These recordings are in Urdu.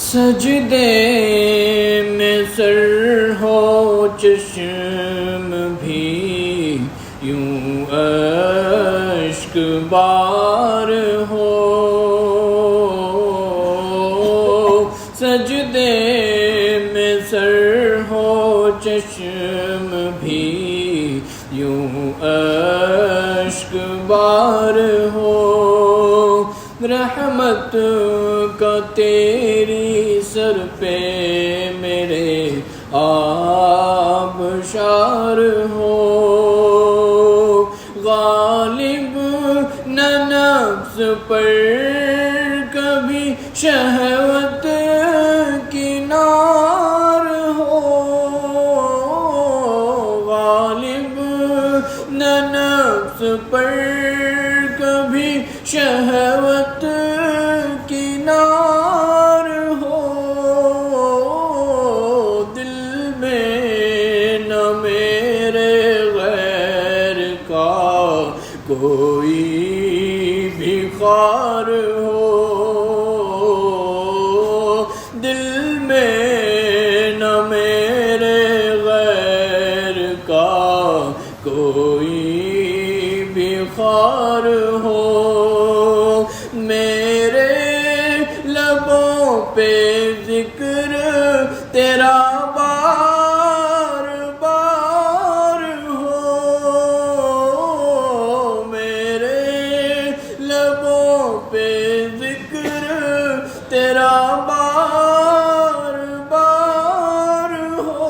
سجدے میں سر ہو چشم بھی یوں اشک بار ہو، سجدے میں سر ہو چشم بھی یوں اشک بار ہو، رحمت کا تیری سر پہ میرے آبشار ہو، غالب نہ نفس پر کبھی شہوت کی نار ہو، غالب نہ نفس پر کبھی شہوت کی نار ہو، دل میں نہ میرے غیر کا کوئی بھی خار ہو، دل میں نہ میرے غیر کا کوئی بھی خار ہو، میرے لبوں پہ ذکر تیرا بار بار ہو، میرے لبوں پہ ذکر تیرا بار بار ہو،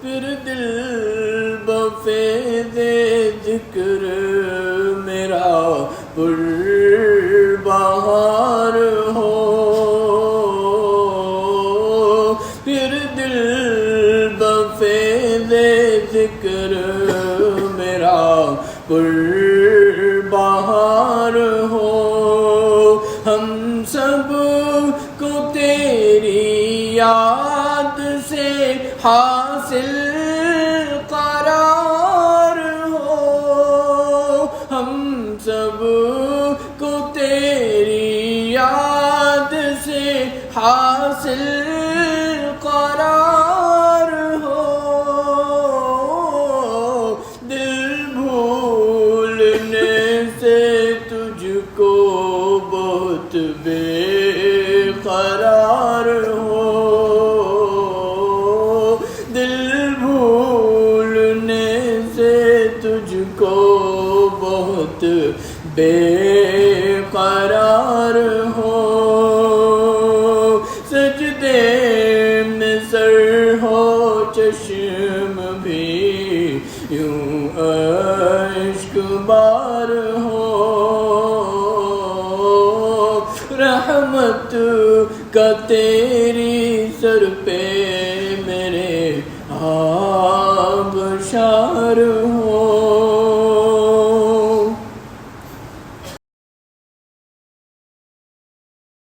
پھر دل بفیض ذکر میرا پربہار ہو، پھر دل بفیض ذکر میرا پربہار ہو، ہم سب کو تیری یاد سے حاصل قرار ہو، ہم سب کو تیری یاد سے حاصل قرار ہو، دل بھولنے سے تجھ کو بہت بے قرار ہو، دل بھولنے سے تجھ کو بہت بے قرار ہو، سجدے میں سر ہو چشم بھی یوں اشک بار ہو، رحمت کا تیری سر پہ میرے آبشار